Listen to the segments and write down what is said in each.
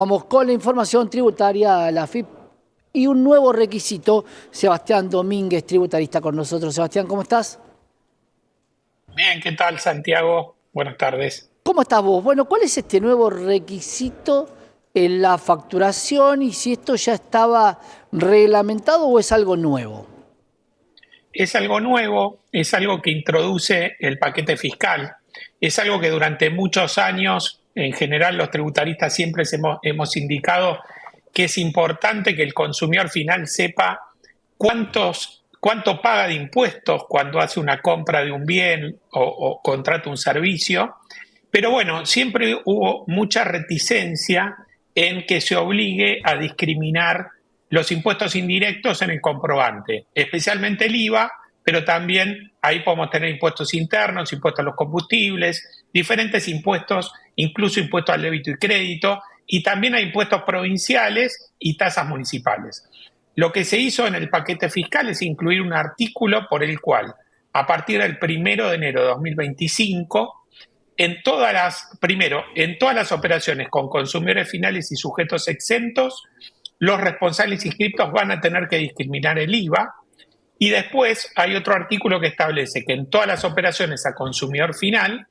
Vamos con la información tributaria a la AFIP y un nuevo requisito. Sebastián Domínguez, tributarista con nosotros. Sebastián, ¿cómo estás? Bien, ¿qué tal, Santiago? Buenas tardes. ¿Cómo estás vos? Bueno, ¿cuál es este nuevo requisito en la facturación y si esto ya estaba reglamentado o es algo nuevo? Es algo nuevo, es algo que introduce el paquete fiscal, es algo que durante muchos años, en general, los tributaristas siempre hemos indicado que es importante que el consumidor final sepa cuánto paga de impuestos cuando hace una compra de un bien o contrata un servicio. Pero bueno, siempre hubo mucha reticencia en que se obligue a discriminar los impuestos indirectos en el comprobante, especialmente el IVA, pero también ahí podemos tener impuestos internos, impuestos a los combustibles, diferentes impuestos, incluso impuestos al débito y crédito, y también hay impuestos provinciales y tasas municipales. Lo que se hizo en el paquete fiscal es incluir un artículo por el cual, a partir del 1 de enero de 2025, en todas las operaciones con consumidores finales y sujetos exentos, los responsables inscriptos van a tener que discriminar el IVA. Y después hay otro artículo que establece que en todas las operaciones a consumidor final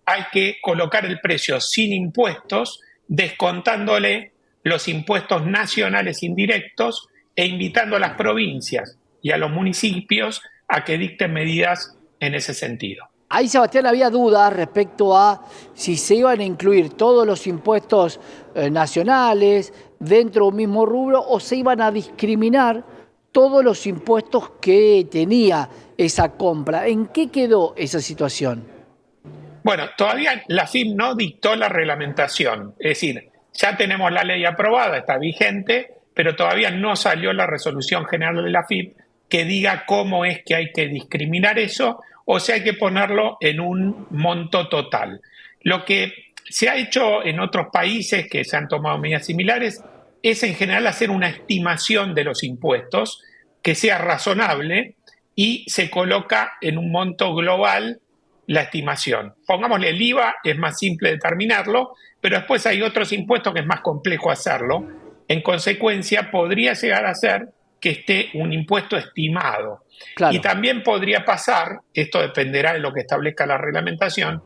hay que colocar el precio sin impuestos, descontándole los impuestos nacionales indirectos e invitando a las provincias y a los municipios a que dicten medidas en ese sentido. Ahí, Sebastián, había dudas respecto a si se iban a incluir todos los impuestos nacionales dentro de un mismo rubro o se iban a discriminar todos los impuestos que tenía esa compra. ¿En qué quedó esa situación? Bueno, todavía la FIP no dictó la reglamentación, es decir, ya tenemos la ley aprobada, está vigente, pero todavía no salió la resolución general de la FIP que diga cómo es que hay que discriminar eso o si hay que ponerlo en un monto total. Lo que se ha hecho en otros países que se han tomado medidas similares es en general hacer una estimación de los impuestos que sea razonable y se coloca en un monto global la estimación. Pongámosle el IVA, es más simple determinarlo, pero después hay otros impuestos que es más complejo hacerlo. En consecuencia, podría llegar a ser que esté un impuesto estimado. Y Claro. también podría pasar, esto dependerá de lo que establezca la reglamentación,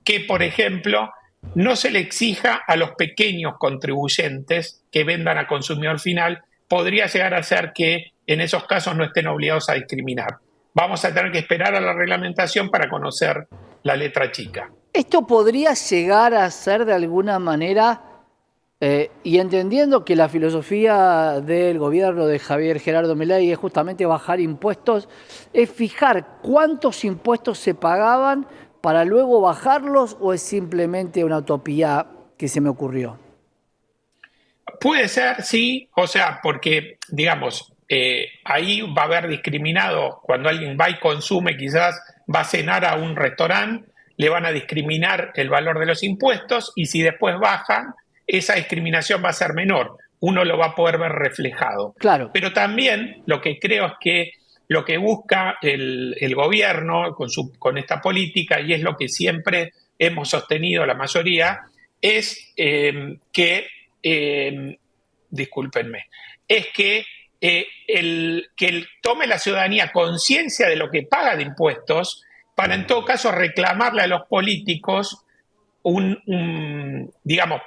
que, por ejemplo, no se le exija a los pequeños contribuyentes que vendan a consumidor final, podría llegar a ser que en esos casos no estén obligados a discriminar. Vamos a tener que esperar a la reglamentación para conocer la letra chica. Esto podría llegar a ser de alguna manera, y entendiendo que la filosofía del gobierno de Javier Gerardo Milei es justamente bajar impuestos, es fijar cuántos impuestos se pagaban para luego bajarlos o es simplemente una utopía que se me ocurrió. Puede ser, sí, o sea, porque, digamos, ahí va a haber discriminado, cuando alguien va y consume, quizás va a cenar a un restaurante, le van a discriminar el valor de los impuestos y si después bajan, esa discriminación va a ser menor, uno lo va a poder ver reflejado. Claro. Pero también lo que creo es que lo que busca el gobierno con esta política, y es lo que siempre hemos sostenido la mayoría, es discúlpenme, es que tome la ciudadanía conciencia de lo que paga de impuestos para en todo caso reclamarle a los políticos digamos,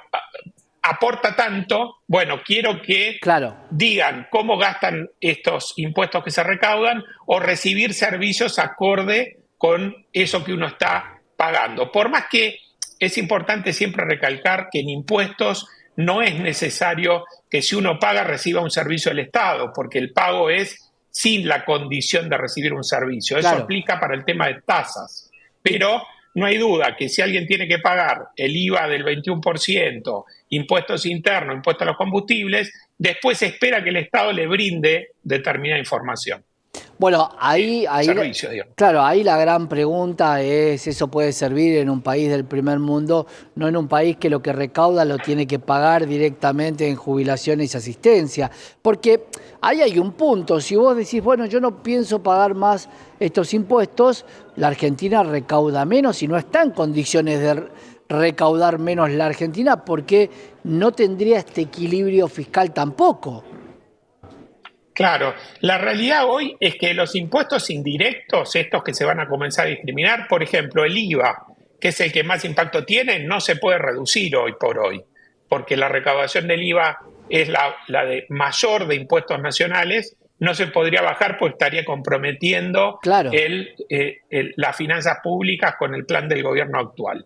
aporta tanto, bueno, quiero que Claro. digan cómo gastan estos impuestos que se recaudan o recibir servicios acorde con eso que uno está pagando. Por más que es importante siempre recalcar que en impuestos no es necesario que si uno paga reciba un servicio del Estado, porque el pago es sin la condición de recibir un servicio. Eso Claro. aplica para el tema de tasas. Pero no hay duda que si alguien tiene que pagar el IVA del 21%, impuestos internos, impuestos a los combustibles, después espera que el Estado le brinde determinada información. Bueno, ahí, Servicios, digamos. claro, ahí la gran pregunta es, ¿eso puede servir en un país del primer mundo, no en un país que lo que recauda lo tiene que pagar directamente en jubilaciones y asistencia? Porque ahí hay un punto, si vos decís, bueno, yo no pienso pagar más estos impuestos, la Argentina recauda menos y no está en condiciones recaudar menos la Argentina? Porque no tendría este equilibrio fiscal tampoco. Claro, la realidad hoy es que los impuestos indirectos, estos que se van a comenzar a discriminar, por ejemplo, el IVA, que es el que más impacto tiene, no se puede reducir hoy por hoy, porque la recaudación del IVA es la de mayor de impuestos nacionales, no se podría bajar porque estaría comprometiendo Claro. las finanzas públicas con el plan del gobierno actual.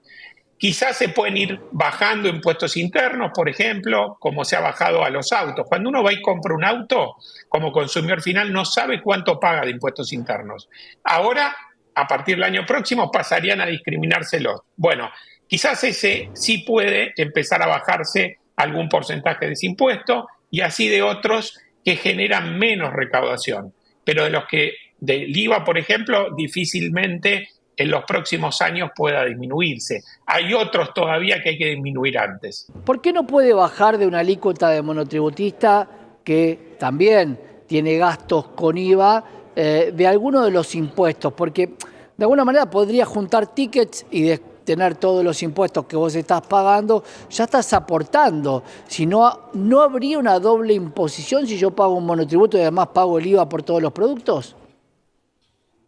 Quizás se pueden ir bajando impuestos internos, por ejemplo, como se ha bajado a los autos. Cuando uno va y compra un auto, como consumidor final, no sabe cuánto paga de impuestos internos. Ahora, a partir del año próximo, pasarían a discriminárselos. Bueno, quizás ese sí puede empezar a bajarse algún porcentaje de ese impuesto y así de otros que generan menos recaudación. Pero de los que del IVA, por ejemplo, difícilmente en los próximos años pueda disminuirse. Hay otros todavía que hay que disminuir antes. ¿Por qué no puede bajar de una alícuota de monotributista que también tiene gastos con IVA de alguno de los impuestos? Porque de alguna manera podría juntar tickets y tener todos los impuestos que vos estás pagando, ya estás aportando. Si no, ¿no habría una doble imposición si yo pago un monotributo y además pago el IVA por todos los productos?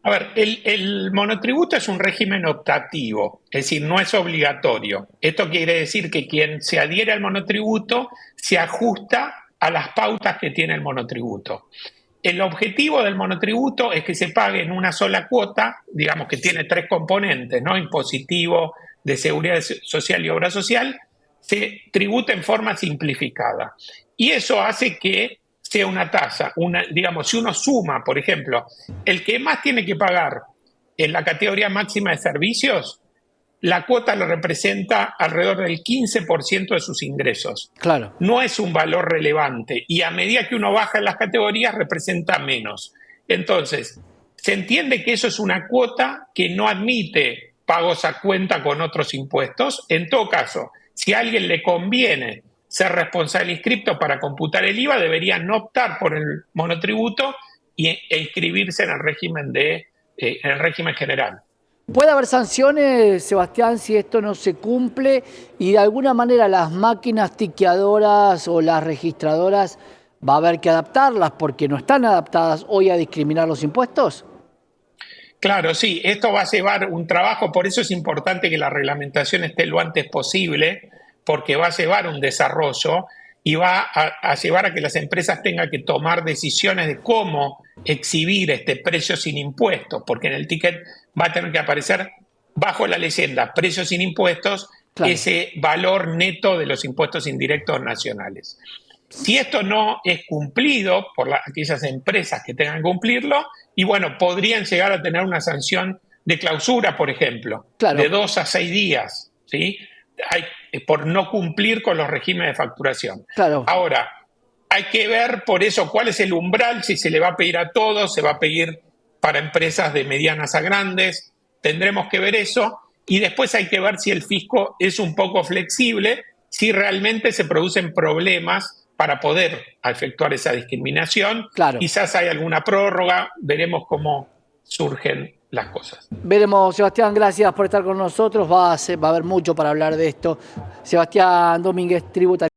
A ver, el monotributo es un régimen optativo, es decir, no es obligatorio. Esto quiere decir que quien se adhiere al monotributo se ajusta a las pautas que tiene el monotributo. El objetivo del monotributo es que se pague en una sola cuota, digamos que tiene tres componentes, ¿no? Impositivo, de seguridad social y obra social, se tributa en forma simplificada. Y eso hace que sea una tasa, digamos, si uno suma, por ejemplo, el que más tiene que pagar en la categoría máxima de servicios, la cuota lo representa alrededor del 15% de sus ingresos. Claro. No es un valor relevante y a medida que uno baja en las categorías representa menos. Entonces, se entiende que eso es una cuota que no admite pagos a cuenta con otros impuestos. En todo caso, si a alguien le conviene ser responsable inscripto para computar el IVA, debería no optar por el monotributo e inscribirse en el régimen general. ¿Puede haber sanciones, Sebastián, si esto no se cumple y de alguna manera las máquinas tiqueadoras o las registradoras va a haber que adaptarlas porque no están adaptadas hoy a discriminar los impuestos? Claro, sí, esto va a llevar un trabajo, por eso es importante que la reglamentación esté lo antes posible, porque va a llevar un desarrollo y va a llevar a que las empresas tengan que tomar decisiones de cómo exhibir este precio sin impuestos, porque en el ticket va a tener que aparecer bajo la leyenda precio sin impuestos, Claro. ese valor neto de los impuestos indirectos nacionales. Si esto no es cumplido por aquellas empresas que tengan que cumplirlo, y bueno, podrían llegar a tener una sanción de clausura, por ejemplo, Claro. de 2 a 6 días, ¿sí? Por no cumplir con los regímenes de facturación. Claro. Ahora, hay que ver por eso cuál es el umbral, si se le va a pedir a todos, se va a pedir para empresas de medianas a grandes, tendremos que ver eso, y después hay que ver si el fisco es un poco flexible, si realmente se producen problemas para poder efectuar esa discriminación. Claro. Quizás hay alguna prórroga, veremos cómo surgen las cosas. Veremos, Sebastián, gracias por estar con nosotros. Va a haber mucho para hablar de esto. Sebastián Domínguez, tributario.